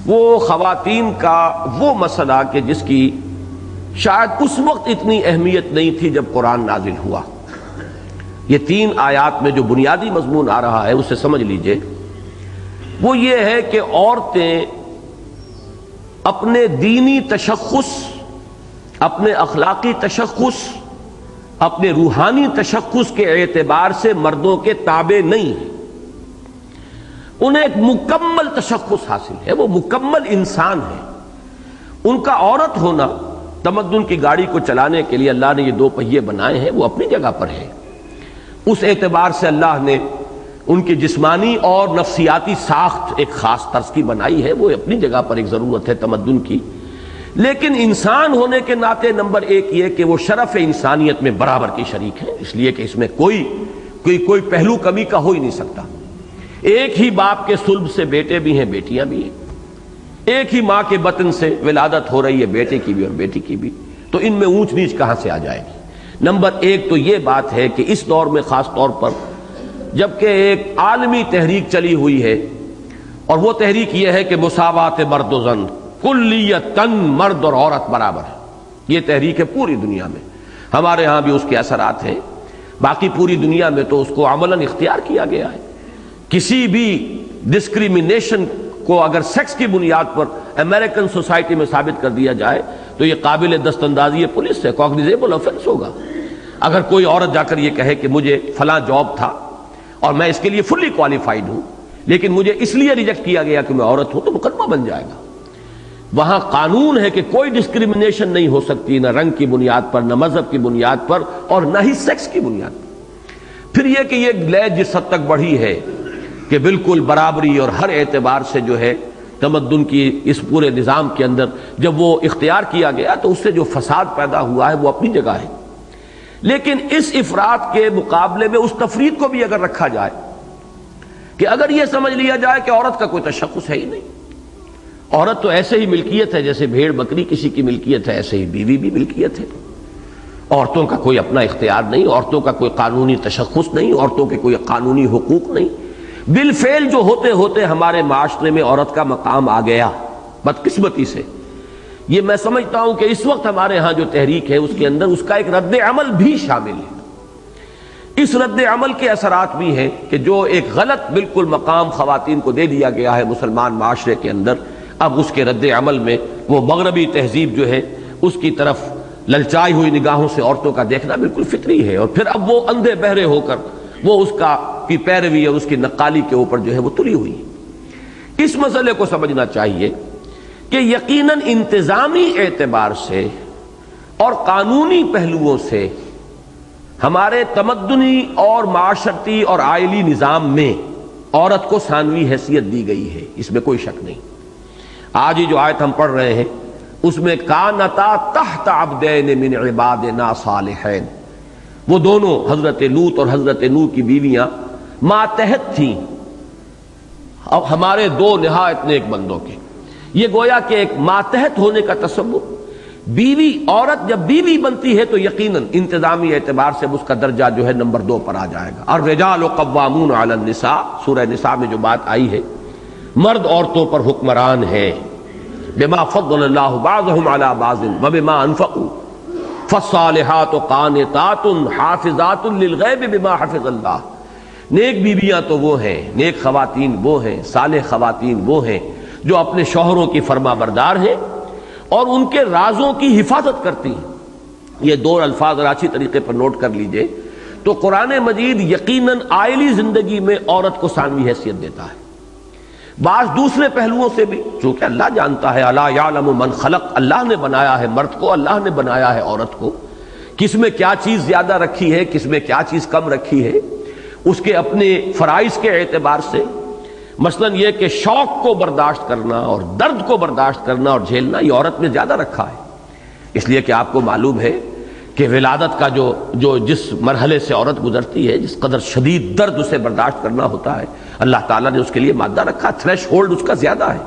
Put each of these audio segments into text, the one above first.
وہ خواتین کا وہ مسئلہ کہ جس کی شاید اس وقت اتنی اہمیت نہیں تھی جب قرآن نازل ہوا. یہ 3 آیات میں جو بنیادی مضمون آ رہا ہے اسے سمجھ لیجئے. وہ یہ ہے کہ عورتیں اپنے دینی تشخص، اپنے اخلاقی تشخص، اپنے روحانی تشخص کے اعتبار سے مردوں کے تابع نہیں ہیں. انہیں ایک مکمل تشخص حاصل ہے، وہ مکمل انسان ہے. ان کا عورت ہونا تمدن کی گاڑی کو چلانے کے لیے اللہ نے یہ 2 پہیے بنائے ہیں، وہ اپنی جگہ پر ہے. اس اعتبار سے اللہ نے ان کی جسمانی اور نفسیاتی ساخت ایک خاص طرز کی بنائی ہے، وہ اپنی جگہ پر ایک ضرورت ہے تمدن کی. لیکن انسان ہونے کے ناطے نمبر 1 یہ کہ وہ شرف انسانیت میں برابر کی شریک ہے، اس لیے کہ اس میں کوئی پہلو کمی کا ہو ہی نہیں سکتا. ایک ہی باپ کے صلب سے بیٹے بھی ہیں، بیٹیاں بھی ہیں. ایک ہی ماں کے بطن سے ولادت ہو رہی ہے، بیٹے کی بھی اور بیٹی کی بھی. تو ان میں اونچ نیچ کہاں سے آ جائے گی؟ نمبر 1 تو یہ بات ہے کہ اس دور میں خاص طور پر جبکہ ایک عالمی تحریک چلی ہوئی ہے، اور وہ تحریک یہ ہے کہ مساوات مرد و زن، کلیتاً مرد اور عورت برابر ہے. یہ تحریک ہے پوری دنیا میں، ہمارے ہاں بھی اس کے اثرات ہیں، باقی پوری دنیا میں تو اس کو عملاً اختیار کیا گیا ہے. کسی بھی ڈسکریمنیشن کو اگر سیکس کی بنیاد پر امریکن سوسائٹی میں ثابت کر دیا جائے تو یہ قابل دستاندازی پولیس ہے، کوگنیزیبل آفینس ہوگا. اگر کوئی عورت جا کر یہ کہے کہ مجھے فلاں جاب تھا اور میں اس کے لیے فلی کوالیفائڈ ہوں لیکن مجھے اس لیے ریجیکٹ کیا گیا کہ میں عورت ہوں، تو مقدمہ بن جائے گا. وہاں قانون ہے کہ کوئی ڈسکریمنیشن نہیں ہو سکتی، نہ رنگ کی بنیاد پر، نہ مذہب کی بنیاد پر، اور نہ ہی سیکس کی بنیاد پر. پھر یہ کہ یہ لے جس حد تک بڑھی ہے کہ بالکل برابری اور ہر اعتبار سے جو ہے تمدن کی اس پورے نظام کے اندر جب وہ اختیار کیا گیا تو اس سے جو فساد پیدا ہوا ہے وہ اپنی جگہ ہے. لیکن اس افراد کے مقابلے میں اس تفرید کو بھی اگر رکھا جائے کہ اگر یہ سمجھ لیا جائے کہ عورت کا کوئی تشخص ہے ہی نہیں، عورت تو ایسے ہی ملکیت ہے جیسے بھیڑ بکری کسی کی ملکیت ہے، ایسے ہی بیوی بھی ملکیت ہے. عورتوں کا کوئی اپنا اختیار نہیں، عورتوں کا کوئی قانونی تشخص نہیں، عورتوں کے کوئی قانونی حقوق نہیں. بالفعل جو ہوتے ہوتے ہمارے معاشرے میں عورت کا مقام آ گیا بدقسمتی سے. یہ میں سمجھتا ہوں کہ اس وقت ہمارے ہاں جو تحریک ہے اس کے اندر اس کا ایک رد عمل بھی شامل ہے. اس رد عمل کے اثرات بھی ہیں کہ جو ایک غلط بالکل مقام خواتین کو دے دیا گیا ہے مسلمان معاشرے کے اندر، اب اس کے رد عمل میں وہ مغربی تہذیب جو ہے اس کی طرف للچائی ہوئی نگاہوں سے عورتوں کا دیکھنا بالکل فطری ہے، اور پھر اب وہ اندھے بہرے ہو کر وہ اس کی پیروی اور اس کی نقالی کے اوپر جو ہے وہ تلی ہوئی. اس مسئلے کو سمجھنا چاہیے کہ یقیناً انتظامی اعتبار سے اور قانونی پہلوؤں سے ہمارے تمدنی اور معاشرتی اور آئلی نظام میں عورت کو ثانوی حیثیت دی گئی ہے، اس میں کوئی شک نہیں. آج ہی جو آیت ہم پڑھ رہے ہیں اس میں کانتا تحت عبدین من عبادنا صالحین، وہ دونوں حضرت لوط اور حضرت نوح کی بیویاں ماتحت تھیں اب ہمارے 2 نہایت نیک بندوں کے. یہ گویا کہ ایک ماتحت ہونے کا تصور، بیوی عورت جب بیوی بنتی ہے تو یقیناً انتظامی اعتبار سے اس کا درجہ جو ہے نمبر 2 پر آ جائے گا. الرجال قوامون علی النساء، سورہ نساء میں جو بات آئی ہے، مرد عورتوں پر حکمران ہے. بما فضل اللہ بعضهم علی بعض وبما انفقوا فالصالحات قانتات حافظات للغیب بما حفظ اللہ. نیک بیویاں تو وہ ہیں، نیک خواتین وہ ہیں، صالح خواتین وہ ہیں جو اپنے شوہروں کی فرما بردار ہیں اور ان کے رازوں کی حفاظت کرتی ہیں. یہ 2 الفاظ اچھی طریقے پر نوٹ کر لیجئے تو قرآن مجید یقیناً آئلی زندگی میں عورت کو ثانوی حیثیت دیتا ہے. بعض دوسرے پہلوؤں سے بھی، چونکہ اللہ جانتا ہے، الا یعلم من خلق، اللہ نے بنایا ہے مرد کو، اللہ نے بنایا ہے عورت کو، کس میں کیا چیز زیادہ رکھی ہے، کس میں کیا چیز کم رکھی ہے، اس کے اپنے فرائض کے اعتبار سے. مثلا یہ کہ شوق کو برداشت کرنا اور درد کو برداشت کرنا اور جھیلنا یہ عورت میں زیادہ رکھا ہے، اس لیے کہ آپ کو معلوم ہے کہ ولادت کا جو جس مرحلے سے عورت گزرتی ہے، جس قدر شدید درد اسے برداشت کرنا ہوتا ہے، اللہ تعالیٰ نے اس کے لیے مادہ رکھا، تھریش ہولڈ اس کا زیادہ ہے.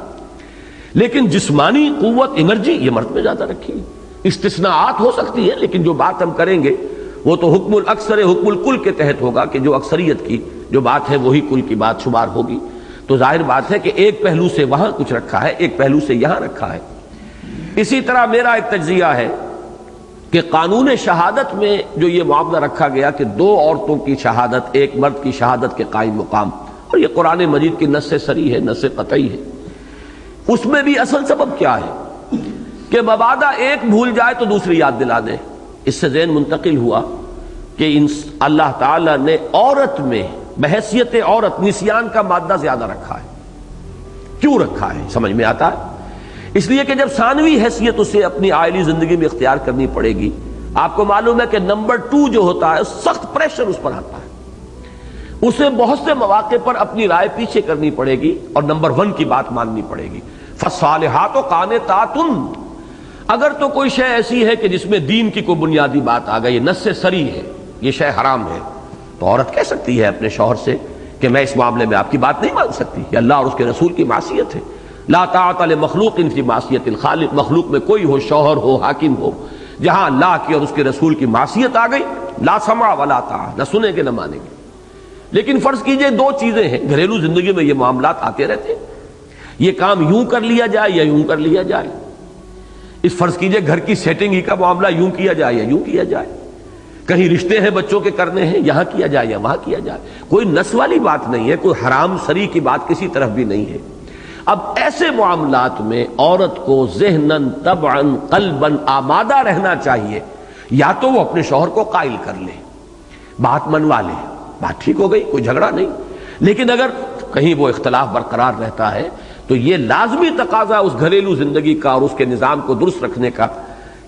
لیکن جسمانی قوت، انرجی یہ مرد میں زیادہ رکھی ہے. استثناءات ہو سکتی ہے لیکن جو بات ہم کریں گے وہ تو حکم الاکثر حکم الکل کے تحت ہوگا کہ جو اکثریت کی جو بات ہے وہی کل کی بات شمار ہوگی. تو ظاہر بات ہے کہ ایک پہلو سے وہاں کچھ رکھا ہے، ایک پہلو سے یہاں رکھا ہے۔ اسی طرح میرا ایک تجزیہ ہے کہ قانون شہادت میں جو یہ معاملہ رکھا گیا کہ دو عورتوں کی شہادت ایک مرد کی شہادت کے قائم مقام، اور یہ قرآن مجید کی نص صریح ہے، نص قطعی ہے، اس میں بھی اصل سبب کیا ہے کہ مبادہ ایک بھول جائے تو دوسری یاد دلا دے۔ اس سے ذہن منتقل ہوا کہ اللہ تعالیٰ نے عورت میں بحیثیت عورت نسیان کا مادہ زیادہ رکھا ہے۔ کیوں رکھا ہے سمجھ میں آتا ہے، اس لیے کہ جب ثانوی حیثیت اسے اپنی عائلی زندگی میں اختیار کرنی پڑے گی، آپ کو معلوم ہے کہ نمبر 2 جو ہوتا ہے سخت پریشر اس پر آتا ہے، اسے بہت سے مواقع پر اپنی رائے پیچھے کرنی پڑے گی اور نمبر 1 کی بات ماننی پڑے گی۔ فالصالحات قانتات، اگر تو کوئی شے ایسی ہے کہ جس میں دین کی کوئی بنیادی بات آ گئی، نص صریح ہے، یہ شے حرام ہے، تو عورت کہہ سکتی ہے اپنے شوہر سے کہ میں اس معاملے میں آپ کی بات نہیں مان سکتی، یہ اللہ اور اس کے رسول کی معصیت ہے۔ لا طاعت لمخلوق فی معصیت الخالق، مخلوق میں کوئی ہو، شوہر ہو، حاکم ہو، جہاں اللہ کی اور اس کے رسول کی معصیت آ گئی، لا سمع ولا طاعہ، نہ سنیں گے نہ مانیں گے۔ لیکن فرض کیجئے 2 چیزیں ہیں، گھریلو زندگی میں یہ معاملات آتے رہتے ہیں، یہ کام یوں کر لیا جائے یا یوں کر لیا جائے، اس فرض کیجئے گھر کی سیٹنگ ہی کا معاملہ یوں کیا جائے یا یوں کیا جائے، کہیں رشتے ہیں بچوں کے کرنے ہیں، یہاں کیا جائے یا وہاں کیا جائے، کوئی نس والی بات نہیں ہے، کوئی حرام سری کی بات کسی طرف بھی نہیں ہے۔ اب ایسے معاملات میں عورت کو ذہناً طبعاً قلباً آمادہ رہنا چاہیے، یا تو وہ اپنے شوہر کو قائل کر لے، بات منوا لے، بات ٹھیک ہو گئی، کوئی جھگڑا نہیں، لیکن اگر کہیں وہ اختلاف برقرار رہتا ہے تو یہ لازمی تقاضا اس گھریلو زندگی کا اور اس کے نظام کو درست رکھنے کا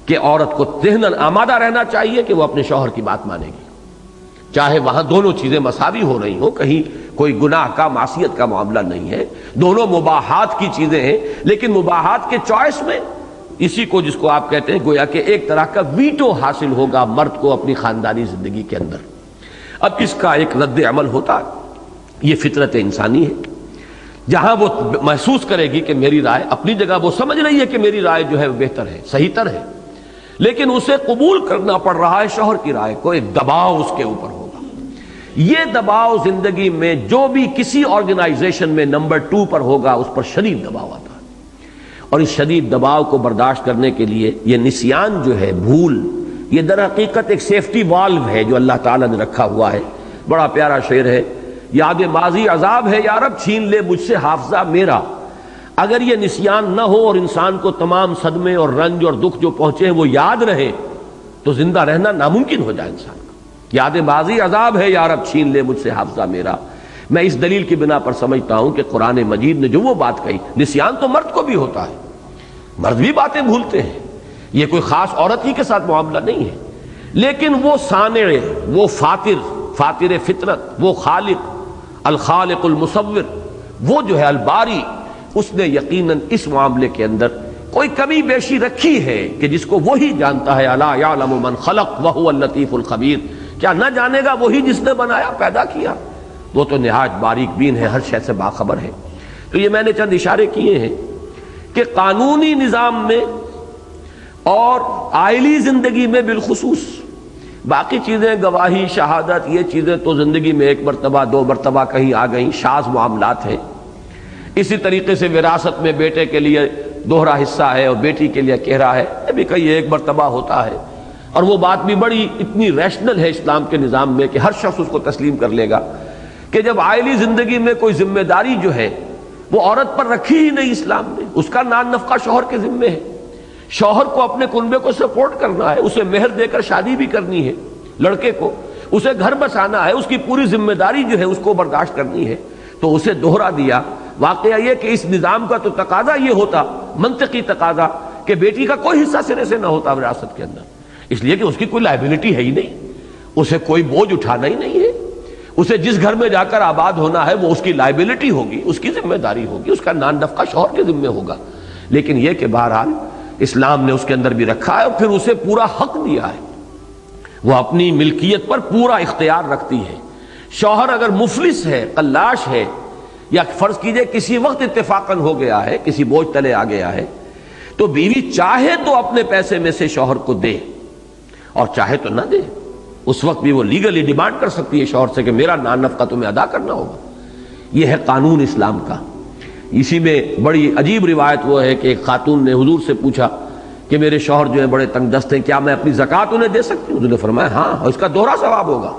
کہ عورت کو ذہناً آمادہ رہنا چاہیے کہ وہ اپنے شوہر کی بات مانے گی، چاہے وہاں دونوں چیزیں مساوی ہو رہی ہوں، کہیں کوئی گناہ کا معصیت کا معاملہ نہیں ہے، دونوں مباحات کی چیزیں ہیں، لیکن مباحات کے چوائس میں اسی کو جس کو آپ کہتے ہیں گویا کہ ایک طرح کا ویٹو حاصل ہوگا مرد کو اپنی خاندانی زندگی کے اندر۔ اب اس کا ایک رد عمل ہوتا، یہ فطرت انسانی ہے، جہاں وہ محسوس کرے گی کہ میری رائے اپنی جگہ، وہ سمجھ رہی ہے کہ میری رائے جو ہے بہتر ہے، صحیح تر ہے، لیکن اسے قبول کرنا پڑ رہا ہے شوہر کی رائے کو، ایک دباؤ اس کے اوپر ہوگا۔ یہ دباؤ زندگی میں جو بھی کسی آرگنائزیشن میں نمبر 2 پر ہوگا اس پر شدید دباؤ آتا ہے، اور اس شدید دباؤ کو برداشت کرنے کے لیے یہ نسیان جو ہے، بھول، یہ در حقیقت ایک سیفٹی والو ہے جو اللہ تعالیٰ نے رکھا ہوا ہے۔ بڑا پیارا شعر ہے، یاد ماضی عذاب ہے یا رب، چھین لے مجھ سے حافظہ میرا۔ اگر یہ نسیان نہ ہو اور انسان کو تمام صدمے اور رنج اور دکھ جو پہنچے ہیں وہ یاد رہے تو زندہ رہنا ناممکن ہو جائے انسان کا۔ یاد ماضی عذاب ہے یا رب، چھین لے مجھ سے حافظہ میرا۔ میں اس دلیل کی بنا پر سمجھتا ہوں کہ قرآن مجید نے جو وہ بات کہی، نسیان تو مرد کو بھی ہوتا ہے، مرد بھی باتیں بھولتے ہیں، یہ کوئی خاص عورت ہی کے ساتھ معاملہ نہیں ہے، لیکن وہ صانع، وہ فاطر فطرت، وہ خالق، الخالق المصور، وہ جو ہے الباری، اس نے یقیناً اس معاملے کے اندر کوئی کمی بیشی رکھی ہے کہ جس کو وہی جانتا ہے، الا یعلم من خلق وہو اللطیف الخبیر، کیا نہ جانے گا وہی جس نے بنایا، پیدا کیا، وہ تو نہایت باریک بین ہے، ہر شے سے باخبر ہے۔ تو یہ میں نے چند اشارے کیے ہیں کہ قانونی نظام میں اور عائلی زندگی میں بالخصوص، باقی چیزیں گواہی، شہادت، یہ چیزیں تو زندگی میں 1 مرتبہ 2 مرتبہ کہیں آ گئیں، شاذ معاملات ہیں۔ اسی طریقے سے وراثت میں بیٹے کے لیے دوہرا حصہ ہے اور بیٹی کے لیے کہرا ہے، یہ بھی کئی 1 مرتبہ ہوتا ہے، اور وہ بات بھی بڑی اتنی ریشنل ہے اسلام کے نظام میں کہ ہر شخص اس کو تسلیم کر لے گا کہ جب عائلی زندگی میں کوئی ذمہ داری جو ہے وہ عورت پر رکھی ہی نہیں اسلام نے، اس کا نان نفقہ شوہر کے ذمے ہے، شوہر کو اپنے کنبے کو سپورٹ کرنا ہے، اسے مہر دے کر شادی بھی کرنی ہے، لڑکے کو اسے گھر بسانا ہے، اس کی پوری ذمہ داری جو ہے اس کو برداشت کرنی ہے، تو اسے دوہرا دیا۔ واقعہ یہ کہ اس نظام کا تو تقاضا یہ ہوتا، منطقی تقاضا، کہ بیٹی کا کوئی حصہ سرے سے نہ ہوتا وراثت کے اندر، اس لیے کہ اس کی کوئی لائبلٹی ہے ہی نہیں، اسے کوئی بوجھ اٹھانا ہی نہیں ہے، اسے جس گھر میں جا کر آباد ہونا ہے وہ اس کی لائبلٹی ہوگی، اس کی ذمہ داری ہوگی، اس کا نان نفقہ شوہر کے ذمہ ہوگا۔ لیکن یہ کہ بہرحال اسلام نے اس کے اندر بھی رکھا ہے اور پھر اسے پورا حق دیا ہے، وہ اپنی ملکیت پر پورا اختیار رکھتی ہے۔ شوہر اگر مفلس ہے، قلاش ہے، یا فرض کیجئے کسی وقت اتفاقاً ہو گیا ہے، کسی بوجھ تلے آ گیا ہے، تو بیوی چاہے تو اپنے پیسے میں سے شوہر کو دے اور چاہے تو نہ دے، اس وقت بھی وہ لیگلی ڈیمانڈ کر سکتی ہے شوہر سے کہ میرا نان نفقہ تمہیں ادا کرنا ہوگا۔ یہ ہے قانون اسلام کا۔ اسی میں بڑی عجیب روایت وہ ہے کہ ایک خاتون نے حضور سے پوچھا کہ میرے شوہر جو ہیں بڑے تنگ دست ہیں، کیا میں اپنی زکوٰۃ انہیں دے سکتی ہوں؟ حضور نے فرمایا ہاں، اور اس کا دوہرا ثواب ہوگا۔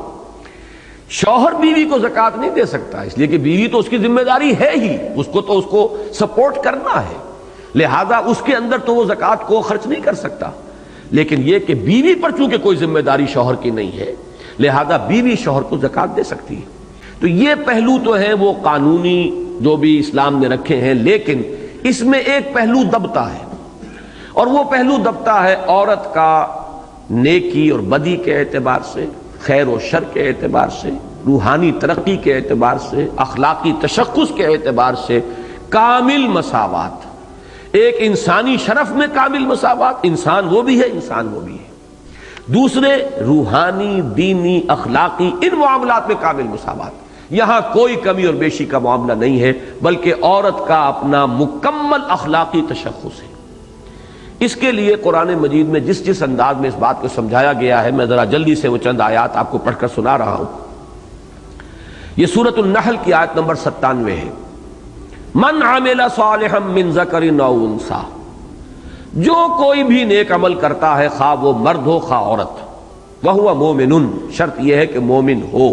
شوہر بیوی کو زکوٰۃ نہیں دے سکتا، اس لیے کہ بیوی تو اس کی ذمہ داری ہے ہی، اس کو سپورٹ کرنا ہے، لہذا اس کے اندر تو وہ زکوٰۃ کو خرچ نہیں کر سکتا۔ لیکن یہ کہ بیوی پر چونکہ کوئی ذمہ داری شوہر کی نہیں ہے، لہذا بیوی شوہر کو زکوٰۃ دے سکتی ہے۔ تو یہ پہلو تو ہے وہ قانونی جو بھی اسلام نے رکھے ہیں، لیکن اس میں ایک پہلو دبتا ہے، اور وہ پہلو دبتا ہے عورت کا نیکی اور بدی کے اعتبار سے، خیر و شر کے اعتبار سے، روحانی ترقی کے اعتبار سے، اخلاقی تشخص کے اعتبار سے کامل مساوات، ایک انسانی شرف میں کامل مساوات، انسان وہ بھی ہے، انسان وہ بھی ہے۔ دوسرے روحانی، دینی، اخلاقی، ان معاملات میں کامل مساوات، یہاں کوئی کمی اور بیشی کا معاملہ نہیں ہے، بلکہ عورت کا اپنا مکمل اخلاقی تشخص ہے۔ اس کے لیے قرآن مجید میں جس انداز میں اس بات کو سمجھایا گیا ہے، میں ذرا جلدی سے وہ چند آیات آپ کو پڑھ کر سنا رہا ہوں۔ یہ سورۃ النحل کی آیت نمبر 97 ہے۔ من عمل صالحا من ذکر او انثی، جو کوئی بھی نیک عمل کرتا ہے، خواہ وہ مرد ہو خواہ عورت، وہو مومن، شرط یہ ہے کہ مومن ہو،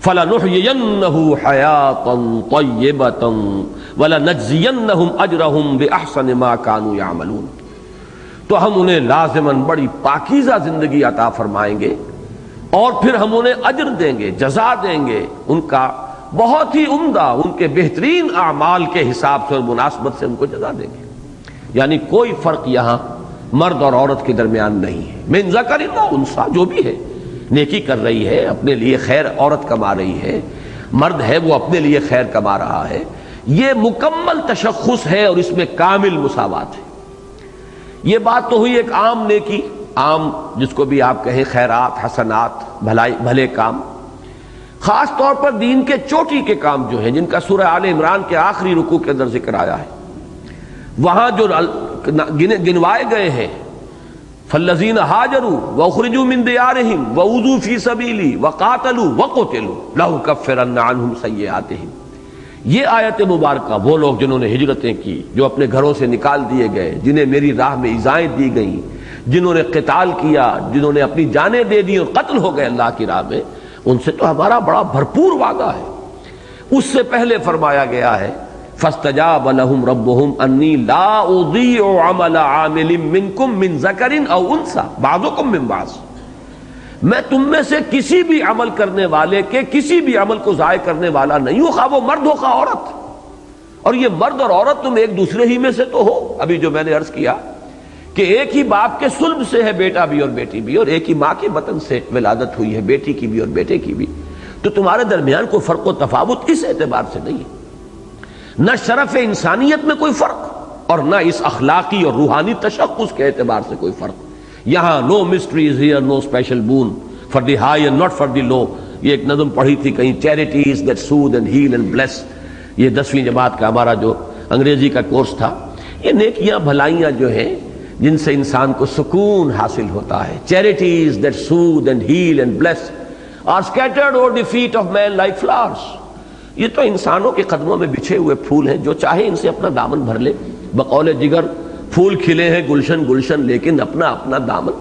فَلَنُحْيِيَنَّهُ حَيَاةً طَيِّبَةً وَلَنَجْزِيَنَّهُمْ أَجْرَهُمْ بِأَحْسَنِ مَا كَانُوا يَعْمَلُونَ، تو ہم انہیں لازماً بڑی پاکیزہ زندگی عطا فرمائیں گے، اور پھر ہم انہیں اجر دیں گے، جزا دیں گے ان کا بہت ہی عمدہ، ان کے بہترین اعمال کے حساب سے اور مناسبت سے ان کو جزا دیں گے۔ یعنی کوئی فرق یہاں مرد اور عورت کے درمیان نہیں ہے۔ من ذکر او انثی، جو بھی ہے نیکی کر رہی ہے، اپنے لیے خیر عورت کما رہی ہے، مرد ہے وہ اپنے لیے خیر کما رہا ہے، یہ مکمل تشخص ہے اور اس میں کامل مساوات ہے۔ یہ بات تو ہوئی ایک عام نیکی، عام جس کو بھی آپ کہیں خیرات، حسنات، بھلے کام۔ خاص طور پر دین کے چوٹی کے کام جو ہیں، جن کا سورہ آل عمران کے آخری رکوع کے اندر ذکر آیا ہے، وہاں جو گنوائے گئے ہیں، فالذین ہاجروا واخرجوا من دیارہم واوذوا فی سبیلی وقاتلوا وقتلوا لأکفرن عنہم سیئاتہم، یہ آیت مبارکہ وہ لوگ جنہوں نے ہجرتیں کی، جو اپنے گھروں سے نکال دیے گئے، جنہیں میری راہ میں ایذائیں دی گئیں، جنہوں نے قتال کیا، جنہوں نے اپنی جانیں دے دی اور قتل ہو گئے اللہ کی راہ میں، ان سے تو ہمارا بڑا بھرپور وعدہ ہے۔ اس سے پہلے فرمایا گیا ہے فاستجاب لهم ربهم انی لا اضیع عمل عامل منکم من ذکر او انثی بعضکم من بعض، میں تم میں سے کسی بھی عمل کرنے والے کے کسی بھی عمل کو ضائع کرنے والا نہیں ہوں، خواہ وہ مرد ہو خواہ عورت۔ اور یہ مرد اور عورت تم ایک دوسرے ہی میں سے تو ہو، ابھی جو میں نے عرض کیا کہ ایک ہی باپ کے صلب سے ہے بیٹا بھی اور بیٹی بھی، اور ایک ہی ماں کے بطن سے ولادت ہوئی ہے بیٹی کی بھی اور بیٹے کی بھی، تو تمہارے درمیان کوئی فرق و تفاوت اس اعتبار سے نہیں ہے، نہ شرف انسانیت میں کوئی فرق اور نہ اس اخلاقی اور روحانی تشخص کے اعتبار سے کوئی فرق۔ یہاں no mysteries here no special boon for the high and not for the low, یہ ایک نظم پڑھی تھی کہیں، charities that soothe and heal and bliss, یہ 10ویں جماعت کا ہمارا جو انگریزی کا کورس تھا، یہ نیکیاں بھلائیاں جو ہیں جن سے انسان کو سکون حاصل ہوتا ہے، charities that soothe and heal and bliss are scattered over the feet of man like flowers, یہ تو انسانوں کے قدموں میں بچھے ہوئے پھول ہیں، جو چاہے ان سے اپنا دامن بھر لے۔ بقول جگر پھول کھلے ہیں گلشن گلشن، لیکن اپنا اپنا دامن،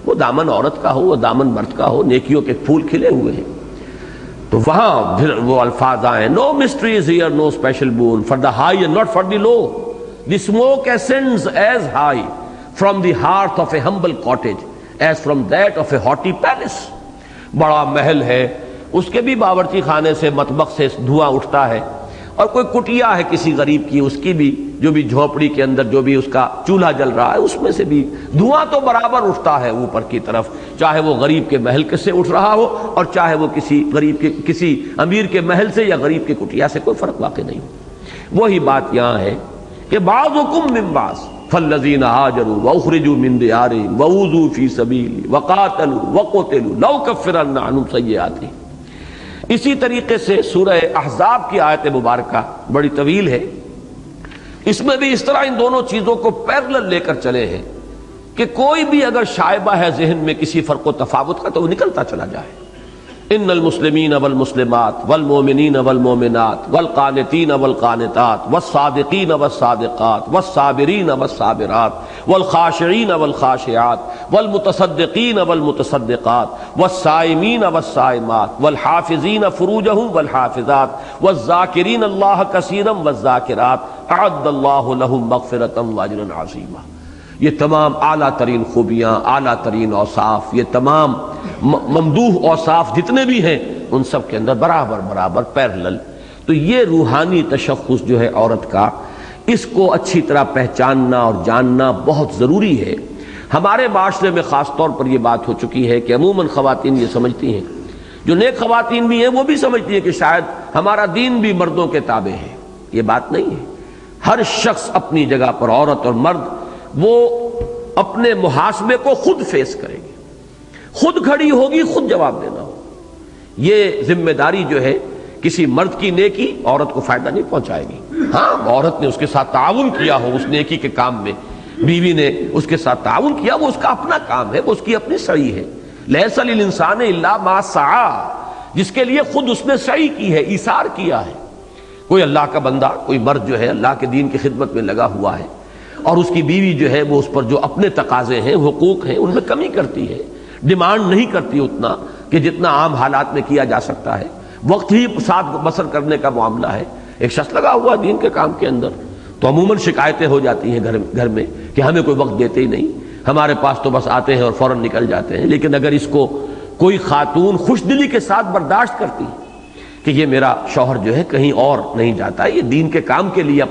وہ دامن عورت کا ہو، وہ دامن مرد کا ہو، نیکیوں کے پھول کھلے ہوئے ہیں۔ تو وہاں پھر وہ الفاظ آئے، no mysteries here no special boon for the high and not for the low, the smoke ascends as high from the hearth of a humble cottage as from that of a haughty palace, بڑا محل ہے، اس کے بھی باورچی خانے سے مطبخ سے دھواں اٹھتا ہے، اور کوئی کٹیا ہے کسی غریب کی، اس کی بھی جو بھی جھونپڑی کے اندر جو بھی اس کا چولہا جل رہا ہے، اس میں سے بھی دھواں تو برابر اٹھتا ہے اوپر کی طرف، چاہے وہ غریب کے محل سے اٹھ رہا ہو اور چاہے وہ کسی غریب کے کسی امیر کے محل سے یا غریب کے کٹیا سے، کوئی فرق واقع نہیں۔ وہی بات یہاں ہے کہ بعضکم من بعض فالذین ہاجروا واخرجوا من دیارہم واوذوا فی سبیلی وقاتلوا وقتلوا لأکفرن عنہم سیئاتہم۔ اسی طریقے سے سورہ احزاب کی آیت مبارکہ بڑی طویل ہے، اس میں بھی اس طرح ان دونوں چیزوں کو پیرلل لے کر چلے ہیں کہ کوئی بھی اگر شائبہ ہے ذہن میں کسی فرق و تفاوت کا تو وہ نکلتا چلا جائے۔ ان المسلمین والمسلمات والمؤمنین والمؤمنات والقانتین والقانتات والصادقین والصادقات والصابرین والصابرات والخاشعین والخاشعات والمتصدقین والمتصدقات والصائمین والصائمات والحافظین فروجہم والحافظات والذاکرین اللہ کثیرا والذاکرات اعد اللہ لہم مغفرۃ واجرا عظیما۔ یہ تمام اعلیٰ ترین خوبیاں، اعلیٰ ترین اوصاف، یہ تمام ممدوح اوصاف جتنے بھی ہیں ان سب کے اندر برابر برابر پیرلل۔ تو یہ روحانی تشخص جو ہے عورت کا، اس کو اچھی طرح پہچاننا اور جاننا بہت ضروری ہے۔ ہمارے معاشرے میں خاص طور پر یہ بات ہو چکی ہے کہ عموماً خواتین یہ سمجھتی ہیں، جو نیک خواتین بھی ہیں وہ بھی سمجھتی ہیں کہ شاید ہمارا دین بھی مردوں کے تابع ہے۔ یہ بات نہیں ہے۔ ہر شخص اپنی جگہ پر، عورت اور مرد، وہ اپنے محاسبے کو خود فیس کرے گی، خود کھڑی ہوگی، خود جواب دینا ہوگا۔ یہ ذمہ داری جو ہے، کسی مرد کی نیکی عورت کو فائدہ نہیں پہنچائے گی۔ ہاں، عورت نے اس کے ساتھ تعاون کیا ہو اس نیکی کے کام میں، بیوی نے اس کے ساتھ تعاون کیا، وہ اس کا اپنا کام ہے، وہ اس کی اپنی سعی ہے۔ لیس للانسان الا ما سعی، جس کے لیے خود اس نے سعی کی ہے، ایثار کیا ہے۔ کوئی اللہ کا بندہ، کوئی مرد جو ہے اللہ کے دین کی خدمت میں لگا ہوا ہے، اور اس کی بیوی جو ہے وہ اس پر جو اپنے تقاضے ہیں، حقوق ہیں، ان میں کمی کرتی ہے، ڈیمانڈ نہیں کرتی اتنا کہ جتنا عام حالات میں کیا جا سکتا ہے، وقت ہی ساتھ بسر کرنے کا معاملہ ہے۔ ایک شخص لگا ہوا دین کے کام کے اندر، تو عموماً شکایتیں ہو جاتی ہیں گھر میں کہ ہمیں کوئی وقت دیتے ہی نہیں، ہمارے پاس تو بس آتے ہیں اور فوراً نکل جاتے ہیں۔ لیکن اگر اس کو کوئی خاتون خوش دلی کے ساتھ برداشت کرتی کہ یہ میرا شوہر جو ہے کہیں اور نہیں جاتا، یہ دین کے کام کے لیے